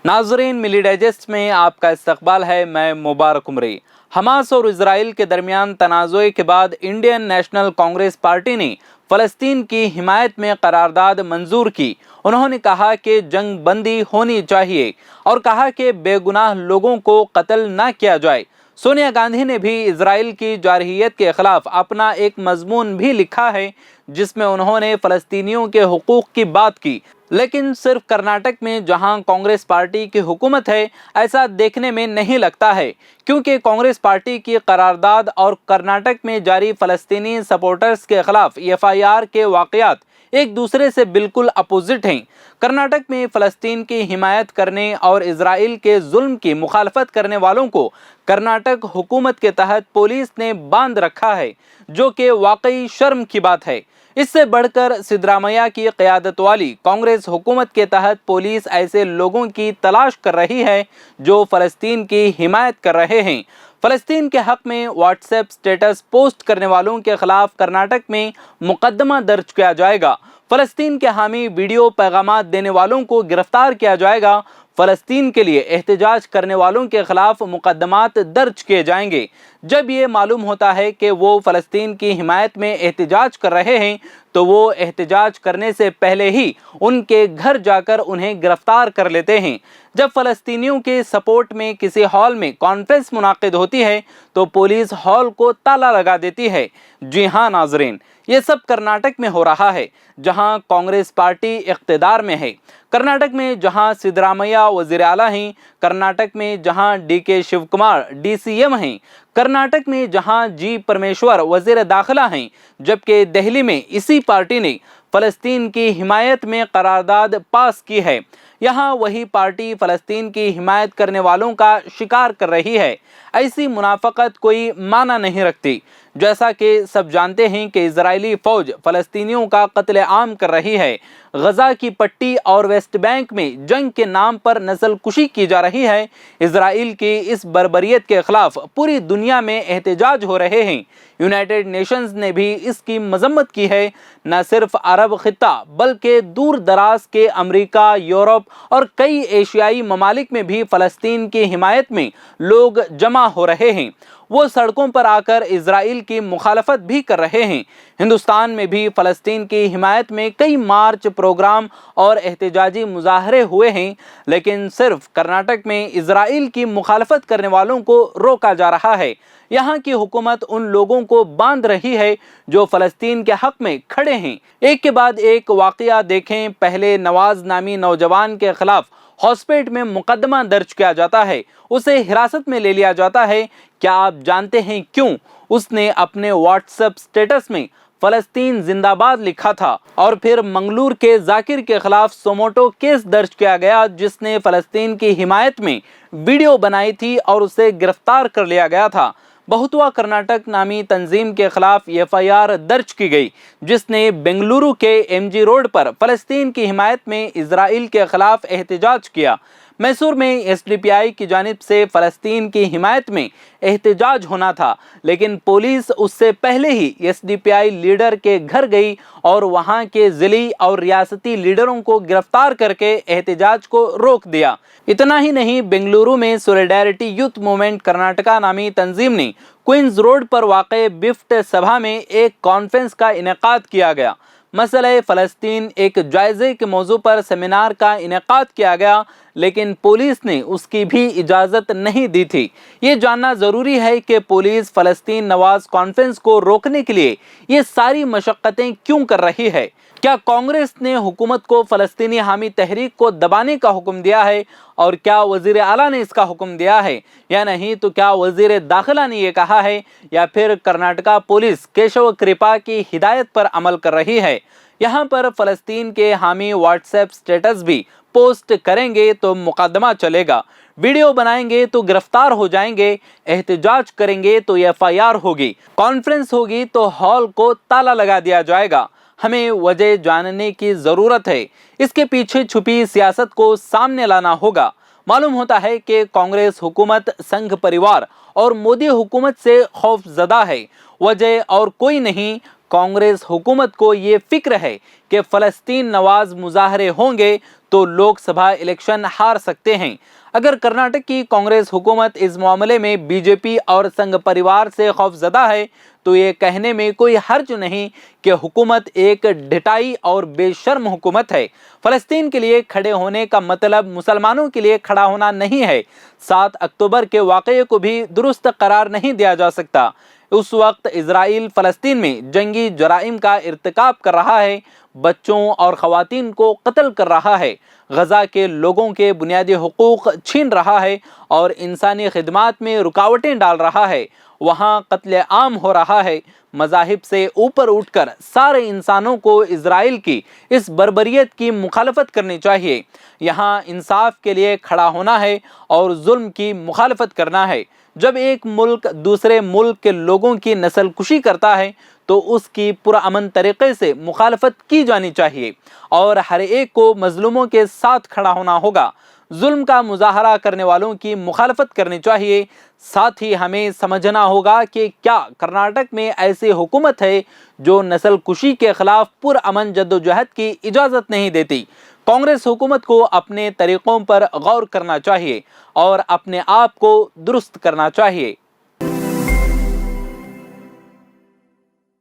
नाजरीन, मिली डाइजेस्ट में आपका इस्तकबाल है। मैं मुबारक उमरी। हमास और इजराइल के दरमियान तनाज़ुए के बाद इंडियन नेशनल कांग्रेस पार्टी ने फ़लस्तीन की हिमायत में करारदाद मंजूर की। उन्होंने कहा कि जंग बंदी होनी चाहिए और कहा कि बेगुनाह लोगों को कत्ल न किया जाए। सोनिया गांधी ने भी इजराइल की जारहियत के खिलाफ अपना एक मजमून भी लिखा है, जिसमें उन्होंने फ़लस्तीनियों के हुकूक की बात की। लेकिन सिर्फ कर्नाटक में, जहां कांग्रेस पार्टी की हुकूमत है, ऐसा देखने में नहीं लगता है, क्योंकि कांग्रेस पार्टी की करारदाद और कर्नाटक में जारी फ़लस्तीनी सपोर्टर्स के खिलाफ एफआईआर के वाक़यात एक दूसरे से बिल्कुल अपोजिट हैं। कर्नाटक में फ़लस्तीन की हिमायत करने और इजराइल के जुल्म की मुखालफत करने वालों को कर्नाटक हुकूमत के तहत पुलिस ने बांध रखा है, जो कि वाकई शर्म की बात है। इससे बढ़कर सिद्धरामैया की क़यादत वाली कांग्रेस हुकूमत के तहत पुलिस ऐसे लोगों की तलाश कर रही है जो फ़लस्तीन की हिमायत कर रहे हैं। फ़लस्तीन के हक़ में व्हाट्सएप स्टेटस पोस्ट करने वालों के खिलाफ कर्नाटक में मुकदमा दर्ज किया जाएगा। फ़लस्तीन के हामी वीडियो पैगामात देने वालों को गिरफ्तार किया जाएगा। फ़लस्तीन के लिए एहतजाज करने वालों के खिलाफ मुकदमात दर्ज किए जाएंगे। जब ये मालूम होता है कि वो फ़लस्तीन की हिमायत में एहतजाज कर रहे हैं, तो वो एहतजाज करने से पहले ही उनके घर जाकर उन्हें गिरफ्तार कर लेते हैं। जब फ़लस्तीनियों के सपोर्ट में किसी हॉल में कॉन्फ्रेंस मुनाकिद होती है, तो पुलिस हॉल को ताला लगा देती है। जी हाँ नाजरीन, ये सब कर्नाटक में हो रहा है, जहां कांग्रेस पार्टी इख्तिदार में है। कर्नाटक में जहां सिद्धरामैया वज़ीर आला हैं, कर्नाटक में जहां डीके शिवकुमार डीसीएम हैं, कर्नाटक में जहां जी परमेश्वर वज़ीर दाखिला हैं, जबकि दिल्ली में इसी पार्टी ने फ़लस्तीन की हिमायत में करारदाद पास की है। यहाँ वही पार्टी फ़लस्तीन की हिमायत करने वालों का शिकार कर रही है। ऐसी मुनाफ़कत कोई माना नहीं रखती। जैसा कि सब जानते हैं कि इजरायली फ़ौज फ़लस्तीनियों का कत्ले आम कर रही है। गजा की पट्टी और वेस्ट बैंक में जंग के नाम पर नस्ल कुशी की जा रही है। इजराइल की इस बर्बरियत के खिलाफ पूरी दुनिया में एहतजाज हो रहे हैं। यूनाइटेड नेशंस ने भी इसकी मजम्मत की है। न सिर्फ अरब खित्ता, बल्कि दूर दराज के अमेरिका, यूरोप और कई एशियाई ममालिक में भी फ़लस्तीन की हिमायत में लोग जमा हो रहे हैं। वो सड़कों पर आकर इजराइल की मुखालफत भी कर रहे हैं। हिंदुस्तान में भी फ़लस्तीन की हिमायत में कई मार्च, प्रोग्राम और एहतजाजी मुजाहरे हुए हैं, लेकिन सिर्फ कर्नाटक में इजराइल की मुखालफत करने वालों को रोका जा रहा है। यहाँ की हुकूमत उन लोगों को बांध रही है जो फ़लस्तीन के हक़ में खड़े हैं। एक के बाद एक वाक़या देखें। पहले नवाज नामी नौजवान के खिलाफ हॉस्पेट में मुकदमा दर्ज किया जाता है, उसे हिरासत में ले लिया जाता है। क्या आप जानते हैं क्यों? उसने अपने व्हाट्सएप स्टेटस में फ़लस्तीन जिंदाबाद लिखा था। और फिर मंगलूर के जाकिर के खिलाफ सोमोटो केस दर्ज किया गया, जिसने फ़लस्तीन की हिमायत में वीडियो बनाई थी और उसे गिरफ्तार कर लिया गया था। बहुतवा कर्नाटक नामी तंजीम के खिलाफ एफआईआर दर्ज की गई, जिसने बेंगलुरु के एमजी रोड पर फ़लस्तीन की हिमायत में इजराइल के खिलाफ एहतजाज किया। मैसूर में एसडीपीआई की जानिब से फ़लस्तीन की हिमायत में एहतजाज होना था, लेकिन पुलिस उससे पहले ही एसडीपीआई लीडर के घर गई और वहां के ज़िली और रियासती लीडरों को गिरफ्तार करके एहतजाज को रोक दिया। इतना ही नहीं, बेंगलुरु में सॉलिडारिटी यूथ मूवमेंट कर्नाटका नामी तंजीम ने क्वींस रोड पर वाक़े बिफ्ट सभा में एक कॉन्फ्रेंस का इनेकाद किया गया। मसले फ़लस्तीन एक जायज़े के मौजू पर सेमिनार का इनेकाद किया गया, लेकिन पुलिस ने उसकी भी इजाज़त नहीं दी थी। ये जानना ज़रूरी है कि पुलिस फ़लस्तीन नवाज कॉन्फ्रेंस को रोकने के लिए ये सारी मशक्क़तें क्यों कर रही है। क्या कांग्रेस ने हुकूमत को फ़लस्तीनी हामी तहरीक को दबाने का हुक्म दिया है? और क्या वज़ीर आला ने इसका हुक्म दिया है या नहीं? तो क्या वज़ीर दाखिला ने यह कहा है, या फिर कर्नाटका पुलिस केशव कृपा की हिदायत पर अमल कर रही है? यहाँ पर फ़लस्तीन के हामी व्हाट्सएप स्टेटस भी पोस्ट करेंगे तो मुकदमा चलेगा, वीडियो बनाएंगे तो गिरफ्तार हो जाएंगे, एहतजाज करेंगे तो एफआईआर होगी, कॉन्फ्रेंस होगी तो हॉल को ताला लगा दिया जाएगा। हमें वजह जानने की ज़रूरत है। इसके पीछे छुपी सियासत को सामने लाना होगा। मालूम होता है कि कांग्रेस हुकूमत, संघ परिवार اور مودی حکومت سے خوف زدہ ہے۔ وجہ اور کوئی نہیں، کانگریس حکومت کو یہ فکر ہے کہ فلسطین نواز مظاہرے ہوں گے تو لوک سبھا الیکشن ہار سکتے ہیں۔ اگر کرناٹک کی کانگریس حکومت اس معاملے میں بی جے پی اور سنگھ پریوار سے خوف زدہ ہے تو یہ کہنے میں کوئی حرج نہیں کہ حکومت ایک ڈھٹائی اور بے شرم حکومت ہے۔ فلسطین کے لیے کھڑے ہونے کا مطلب مسلمانوں کے لیے کھڑا ہونا نہیں ہے۔ 7 اکتوبر کے واقعے کو بھی درست قرار نہیں دیا جا سکتا۔ اس وقت اسرائیل فلسطین میں جنگی جرائم کا ارتکاب کر رہا ہے، بچوں اور خواتین کو قتل کر رہا ہے، غزہ کے لوگوں کے بنیادی حقوق چھین رہا ہے اور انسانی خدمات میں رکاوٹیں ڈال رہا ہے۔ وہاں قتل عام ہو رہا ہے۔ مذاہب سے اوپر اٹھ کر سارے انسانوں کو اسرائیل کی اس بربریت کی مخالفت کرنی چاہیے۔ یہاں انصاف کے لیے کھڑا ہونا ہے اور ظلم کی مخالفت کرنا ہے۔ جب ایک ملک دوسرے ملک کے لوگوں کی نسل کشی کرتا ہے تو اس کی پرامن طریقے سے مخالفت کی جانی چاہیے اور ہر ایک کو مظلوموں کے ساتھ کھڑا ہونا ہوگا۔ ظلم کا مظاہرہ کرنے والوں کی مخالفت کرنی چاہیے۔ ساتھ ہی ہمیں سمجھنا ہوگا کہ کیا کرناٹک میں ایسی حکومت ہے جو نسل کشی کے خلاف پرامن جدوجہد کی اجازت نہیں دیتی۔ کانگریس حکومت کو اپنے طریقوں پر غور کرنا چاہیے اور اپنے آپ کو درست کرنا چاہیے۔